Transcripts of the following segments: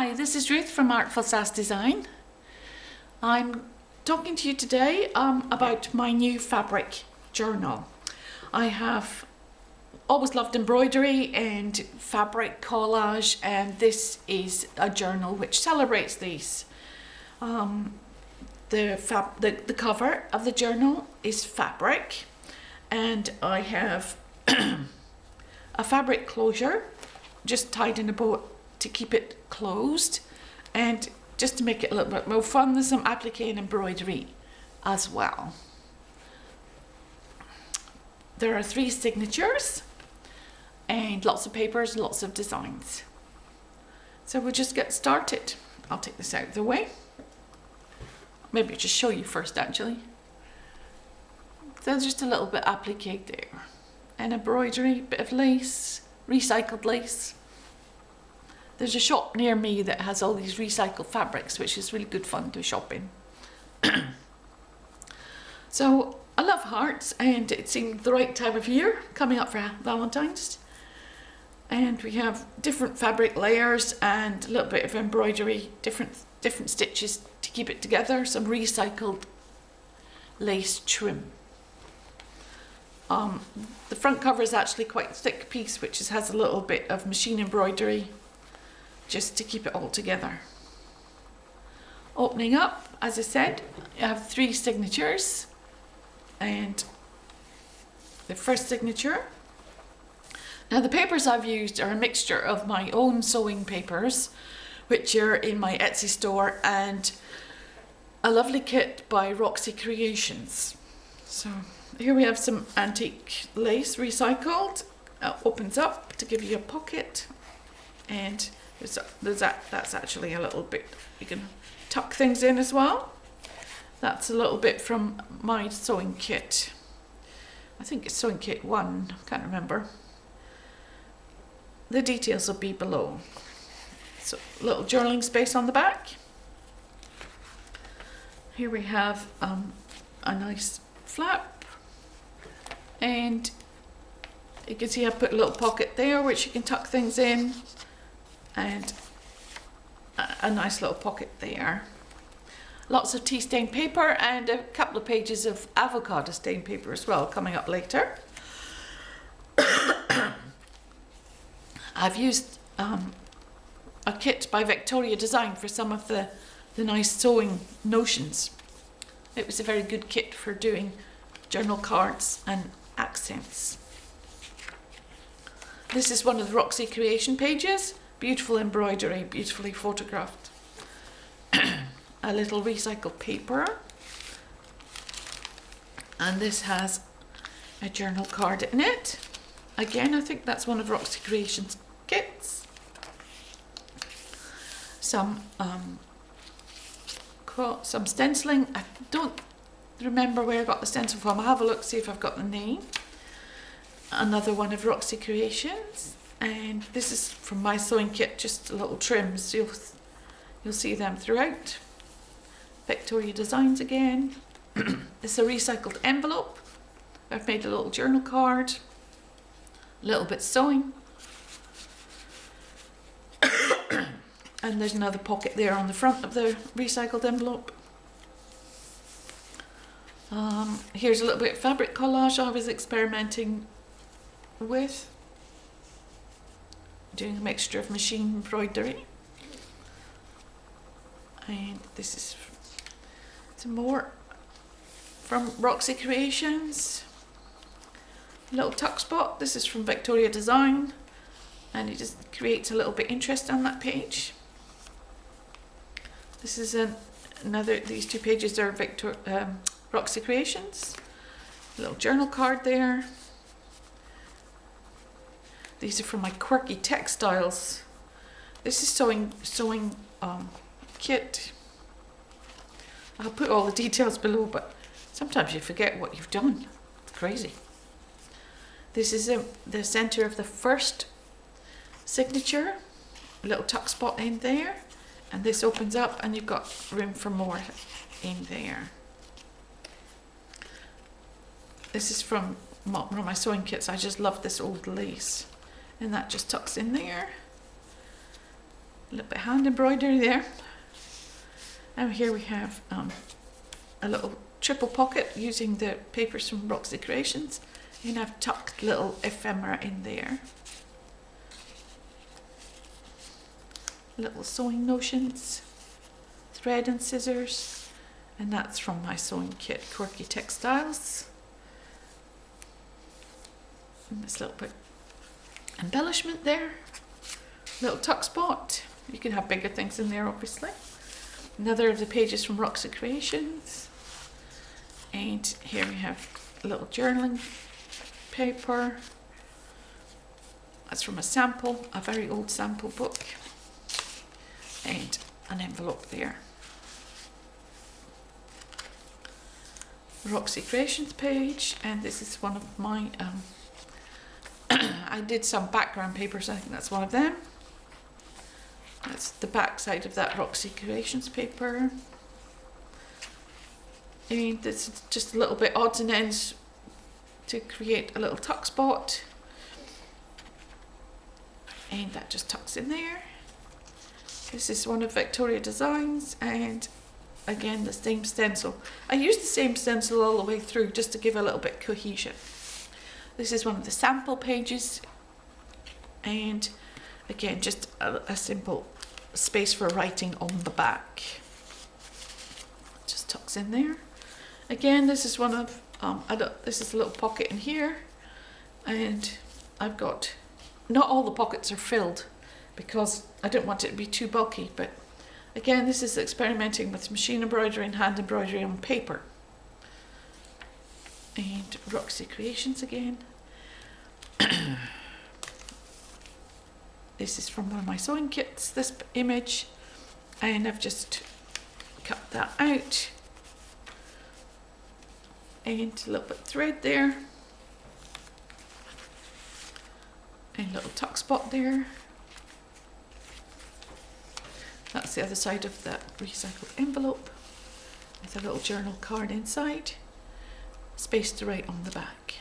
Hi, this is Ruth from Artful Sass Design. I'm talking to you today about my new fabric journal. I have always loved embroidery and fabric collage, and this is a journal which celebrates these. The cover of the journal is fabric, and I have a fabric closure just tied in a bow to keep it closed, and just to make it a little bit more fun, there's some applique and embroidery as well. There are 3 signatures and lots of papers, lots of designs. So we'll just get started. I'll take this out of the way. Maybe I'll just show you first actually. So there's just a little bit applique there. And embroidery, bit of lace, recycled lace. There's a shop near me that has all these recycled fabrics, which is really good fun to shop in. So I love hearts, and it seemed the right time of year coming up for Valentine's. And we have different fabric layers and a little bit of embroidery, different stitches to keep it together, some recycled lace trim. The front cover is actually quite a thick piece, which has a little bit of machine embroidery just to keep it all together. Opening up, as I said, I have 3 signatures, and the first signature. Now the papers I've used are a mixture of my own sewing papers, which are in my Etsy store, and a lovely kit by Roxy Creations. So here we have some antique lace recycled. It opens up to give you a pocket, and that's actually a little bit, you can tuck things in as well. That's a little bit from my sewing kit. I think it's sewing kit 1, can't remember. The details will be below. So little journaling space on the back. Here we have a nice flap, and you can see I put a little pocket there which you can tuck things in, and a nice little pocket there. Lots of tea stained paper and a couple of pages of avocado stained paper as well coming up later. I've used a kit by Victoria Design for some of the nice sewing notions. It was a very good kit for doing journal cards and accents. This is one of the Roxy Creation pages. Beautiful embroidery, beautifully photographed. A little recycled paper. And this has a journal card in it. Again, I think that's one of Roxy Creations kits. Some stenciling. I don't remember where I got the stencil from. I'll have a look, see if I've got the name. Another one of Roxy Creations. And this is from my sewing kit, just a little trims. You'll see them throughout. Victoria Designs again. It's a recycled envelope. I've made a little journal card. A little bit sewing. And there's another pocket there on the front of the recycled envelope. Here's a little bit of fabric collage I was experimenting with. Doing a mixture of machine embroidery. And this is some more from Roxy Creations. A little tuck spot. This is from Victoria Design, and it just creates a little bit of interest on that page. This is these 2 pages are Roxy Creations. A little journal card there. These are from my Quirky Textiles. This is sewing kit. I'll put all the details below, but sometimes you forget what you've done. It's crazy. This is the center of the first signature. A little tuck spot in there, and this opens up and you've got room for more in there. This is from one of my sewing kits. I just love this old lace. And that just tucks in there. A little bit of hand embroidery there. And here we have a little triple pocket using the papers from Roxy Creations, and I've tucked little ephemera in there. Little sewing notions, thread and scissors, and that's from my sewing kit, Quirky Textiles. And this little bit embellishment there, little tuck spot. You can have bigger things in there, obviously. Another of the pages from Roxy Creations. And here we have a little journaling paper. That's from a sample, a very old sample book. And an envelope there. Roxy Creations page, and this is one of my, I did some background papers, I think that's one of them. That's the back side of that Roxy Creations paper. And this is just a little bit odds and ends to create a little tuck spot. And that just tucks in there. This is one of Victoria Designs, and again the same stencil. I used the same stencil all the way through just to give a little bit cohesion. This is one of the sample pages, and again just a simple space for writing on the back. Just tucks in there. Again, this is one of this is a little pocket in here, and I've got, not all the pockets are filled because I don't want it to be too bulky, but again this is experimenting with machine embroidery and hand embroidery on paper. And Roxy Creations again. This is from one of my sewing kits, this image, and I've just cut that out. And a little bit of thread there. And a little tuck spot there. That's the other side of that recycled envelope with a little journal card inside. Space to write on the back.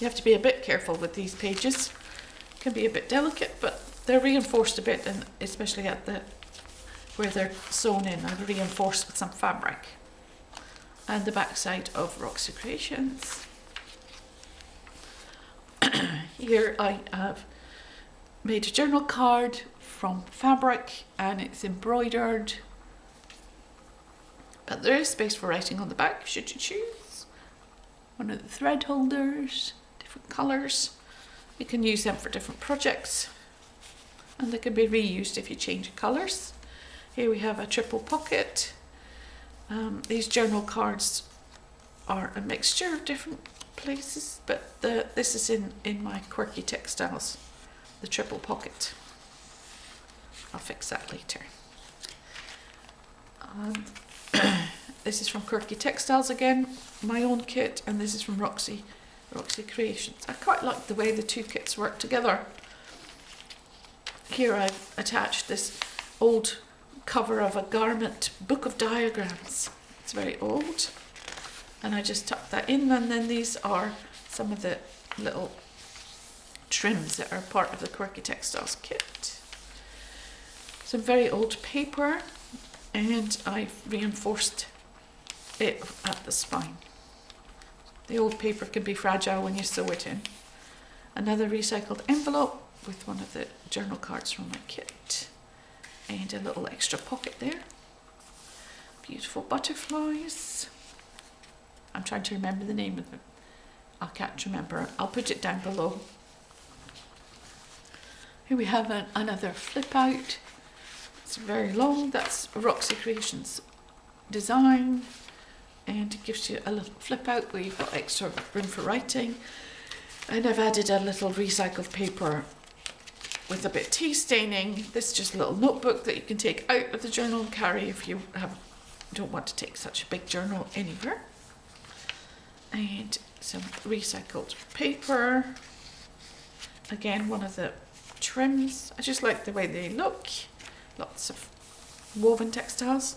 You have to be a bit careful with these pages. Can be a bit delicate, but they're reinforced a bit, and especially at the where they're sewn in, I've reinforced with some fabric. And the back side of Roxy Creations. Here I have made a journal card from fabric, and it's embroidered, but there is space for writing on the back should you choose. One of the thread holders, different colours. You can use them for different projects, and they can be reused if you change colours. Here we have a triple pocket. These journal cards are a mixture of different places, but this is in my Quirky Textiles, the triple pocket. I'll fix that later. This is from Quirky Textiles again, my own kit, and this is from Roxy Creations. I quite like the way the two kits work together. Here I've attached this old cover of a garment book of diagrams. It's very old, and I just tucked that in, and then these are some of the little trims that are part of the Quirky Textiles kit. Some very old paper, and I've reinforced it at the spine. The old paper can be fragile when you sew it in. Another recycled envelope with one of the journal cards from my kit, and a little extra pocket there. Beautiful butterflies. I'm trying to remember the name of them. I can't remember. I'll put it down below. Here we have another flip out. It's very long. That's Roxy Creations design, and it gives you a little flip out where you've got extra room for writing. And I've added a little recycled paper with a bit of tea staining. This is just a little notebook that you can take out of the journal and carry if you don't want to take such a big journal anywhere. And some recycled paper. Again, one of the trims. I just like the way they look. Lots of woven textiles.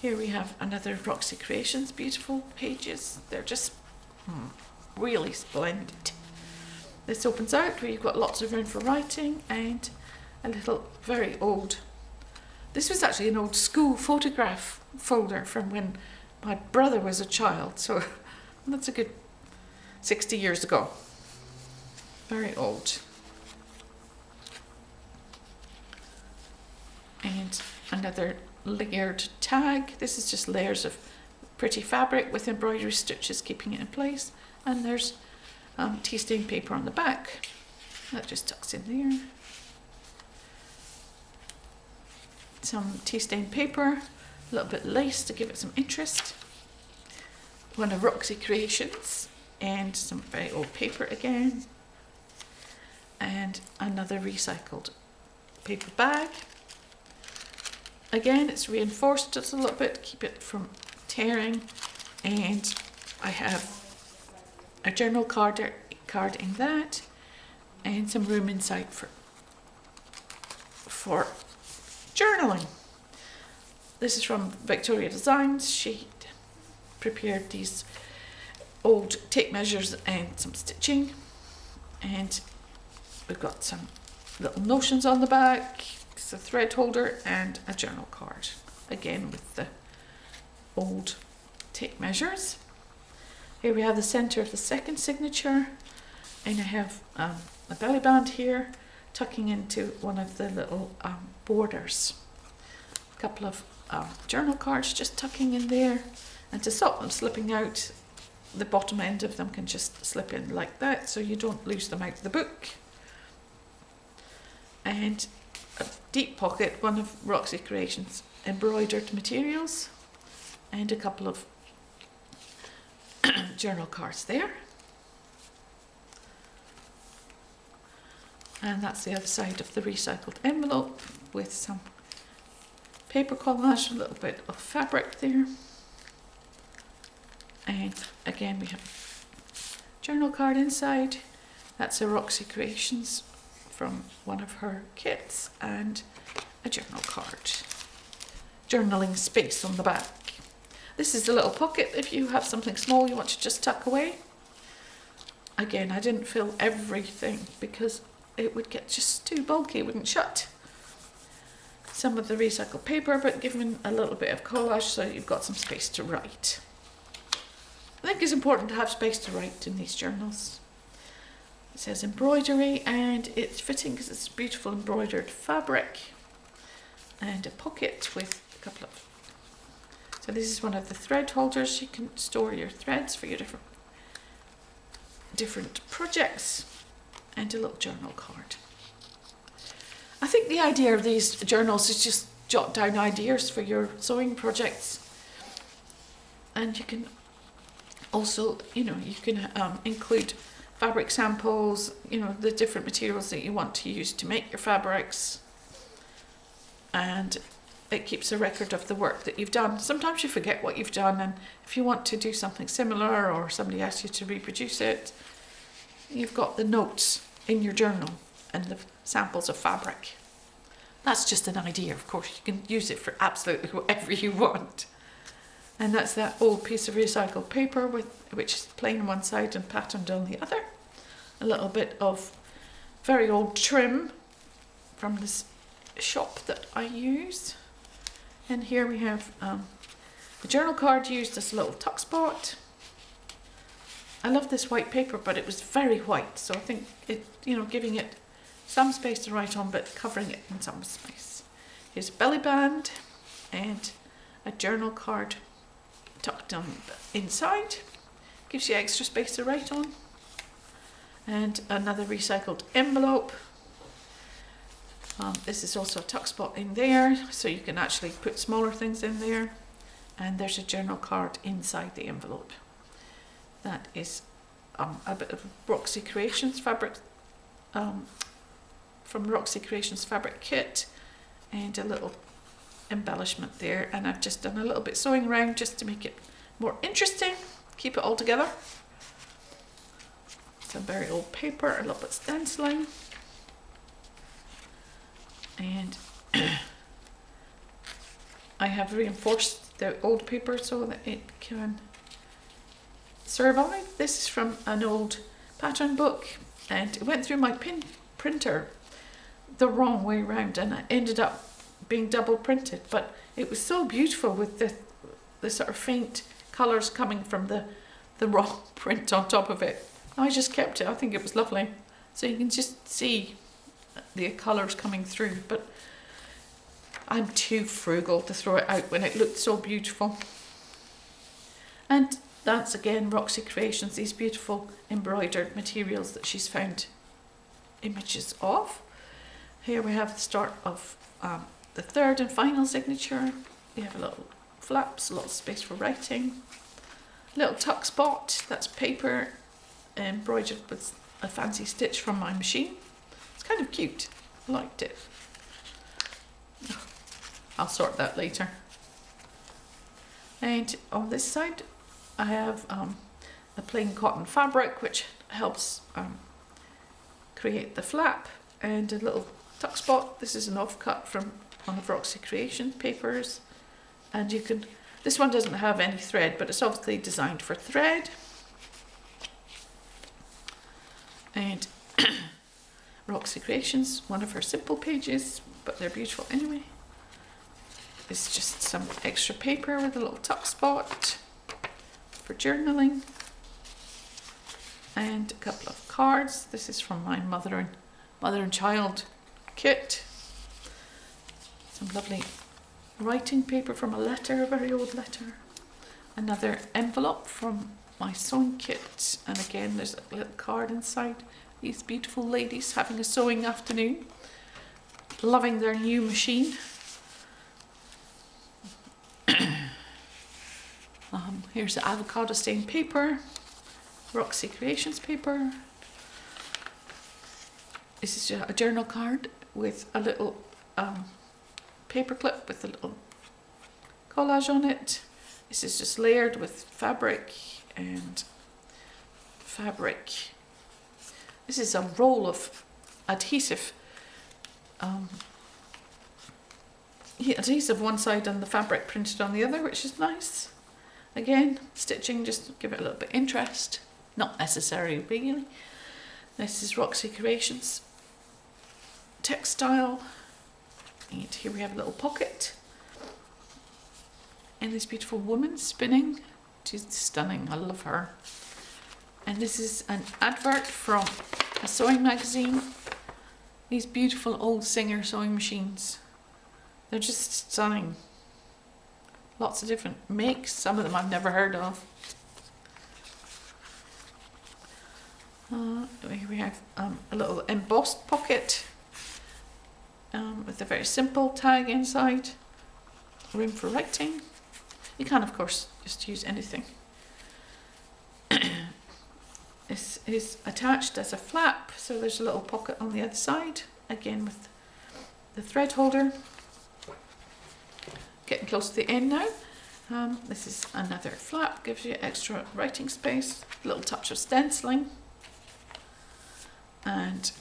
Here we have another Roxy Creations, beautiful pages. They're just really splendid. This opens out where you've got lots of room for writing, and a little very old, this was actually an old school photograph folder from when my brother was a child, so that's a good 60 years ago. Very old. And another layered tag. This is just layers of pretty fabric with embroidery stitches keeping it in place. And there's tea stain paper on the back. That just tucks in there. Some tea stain paper, a little bit lace to give it some interest. One of Roxy creations, and some very old paper again. And another recycled paper bag. Again, it's reinforced just a little bit to keep it from tearing. And I have a journal card in that, and some room inside for journaling. This is from Victoria Designs. She prepared these old tape measures and some stitching, and we've got some little notions on the back. It's a thread holder and a journal card, again with the old tape measures. Here we have the center of the second signature, and I have a belly band here tucking into one of the little borders. A couple of journal cards just tucking in there, and to stop them slipping out, the bottom end of them can just slip in like that so you don't lose them out of the book. And a deep pocket, one of Roxy Creations embroidered materials, and a couple of journal cards there. And that's the other side of the recycled envelope with some paper collage, a little bit of fabric there. And again we have journal card inside. That's a Roxy Creations from one of her kits, and a journal card. Journaling space on the back. This is a little pocket if you have something small you want to just tuck away. Again, I didn't fill everything because it would get just too bulky, it wouldn't shut. Some of the recycled paper, but given a little bit of collage so you've got some space to write. I think it's important to have space to write in these journals. It says embroidery, and it's fitting because it's beautiful embroidered fabric. And a pocket with a couple of... So this is one of the thread holders. You can store your threads for your different projects. And a little journal card. I think the idea of these journals is just jot down ideas for your sewing projects. And you can also, you can include fabric samples, the different materials that you want to use to make your fabrics, and it keeps a record of the work that you've done. Sometimes you forget what you've done, and if you want to do something similar or somebody asks you to reproduce it, you've got the notes in your journal and the samples of fabric. That's just an idea, of course. You can use it for absolutely whatever you want. And that's that old piece of recycled paper which is plain on one side and patterned on the other. A little bit of very old trim from this shop that I use. And here we have the journal card used as a little tuck spot. I love this white paper, but it was very white, so I think it, giving it some space to write on, but covering it in some space. Here's a belly band and a journal card tucked on inside, gives you extra space to write on, and another recycled envelope. This is also a tuck spot in there, so you can actually put smaller things in there, and there's a journal card inside the envelope. That is a bit of Roxy Creations fabric, from Roxy Creations fabric kit, and a little embellishment there, and I've just done a little bit sewing around just to make it more interesting, keep it all together. Some very old paper, a little bit stenciling, and I have reinforced the old paper so that it can survive. This is from an old pattern book, and it went through my printer the wrong way around, and it ended up being double printed, but it was so beautiful with the sort of faint colours coming from the wrong print on top of it. I just kept it. I think it was lovely. So you can just see the colours coming through, but I'm too frugal to throw it out when it looked so beautiful. And that's again Roxy Creations, these beautiful embroidered materials that she's found images of. Here we have the start of the third and final signature. We have a little flaps, a little space for writing. Little tuck spot, that's paper embroidered with a fancy stitch from my machine. It's kind of cute, I liked it. I'll sort that later. And on this side I have a plain cotton fabric which helps create the flap, and a little tuck spot. This is an offcut from one of Roxy Creation papers, and you can, this one doesn't have any thread, but it's obviously designed for thread. And Roxy Creations, one of her simple pages, but they're beautiful anyway. It's just some extra paper with a little tuck spot for journaling, and a couple of cards. This is from my mother and child kit. Some lovely writing paper from a letter, a very old letter. Another envelope from my sewing kit, and again there's a little card inside. These beautiful ladies having a sewing afternoon, loving their new machine. Here's the avocado stained paper, Roxy Creations paper. This is a journal card with a little paper clip with a little collage on it. This is just layered with fabric and fabric. This is a roll of adhesive. Adhesive one side and the fabric printed on the other, which is nice. Again, stitching just to give it a little bit of interest. Not necessary really. This is Roxy Creations Textile. And here we have a little pocket. And this beautiful woman spinning. She's stunning, I love her. And this is an advert from a sewing magazine. These beautiful old Singer sewing machines. They're just stunning. Lots of different makes, some of them I've never heard of. Here we have a little embossed pocket with a very simple tag inside. Room for writing. You can of course just use anything. This is attached as a flap, so there's a little pocket on the other side, again with the thread holder. Getting close to the end now. This is another flap, gives you extra writing space, a little touch of stenciling. And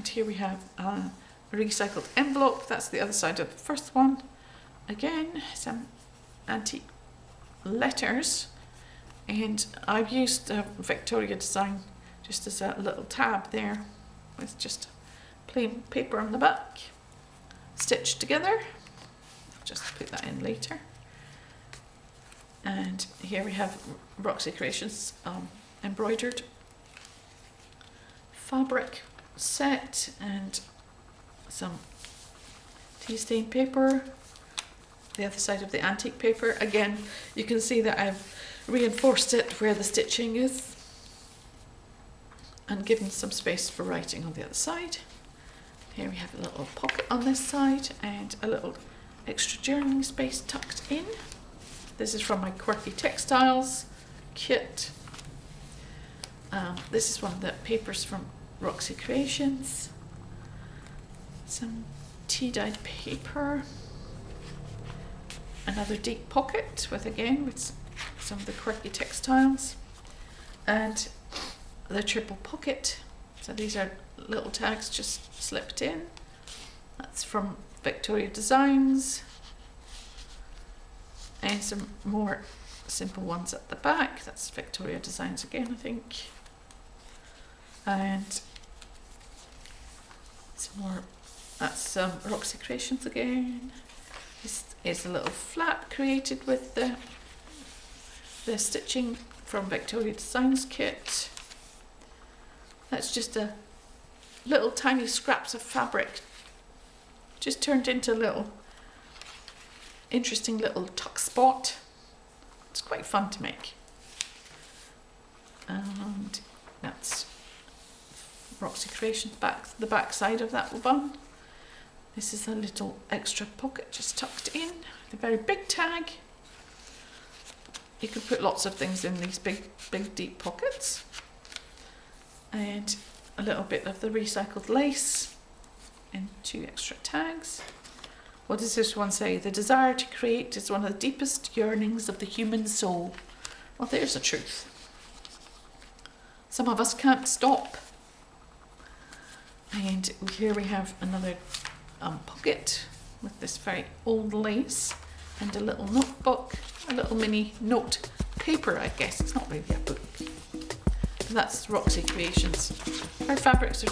here we have a recycled envelope, that's the other side of the first one. Again, some antique letters, and I've used Victoria Design just as a little tab there with just plain paper on the back, stitched together. I'll just put that in later. And here we have Roxy Creations embroidered fabric set and some tea stained paper. The other side of the antique paper. Again, you can see that I've reinforced it where the stitching is and given some space for writing on the other side. Here we have a little pocket on this side and a little extra journaling space tucked in. This is from my Quirky Textiles kit. This is one of the papers from Roxy Creations. Some tea-dyed paper. Another deep pocket with some of the Quirky Textiles. And the triple pocket. So these are little tags just slipped in. That's from Victoria Designs. And some more simple ones at the back. That's Victoria Designs again, I think. And Some more, that's Roxy Creations again. This is a little flap created with the stitching from Victoria Designs kit. That's just a little tiny scraps of fabric just turned into a little interesting little tuck spot. It's quite fun to make. And that's Roxy Creations the back side of that one. This is a little extra pocket just tucked in, the very big tag. You can put lots of things in these big deep pockets. And a little bit of the recycled lace and 2 extra tags. What does this one say? The desire to create is one of the deepest yearnings of the human soul. Well, there's the truth. Some of us can't stop. And here we have another pocket with this very old lace and a little notebook, a little mini note paper, I guess. It's not really a book. And that's Roxy Creations. Her fabrics are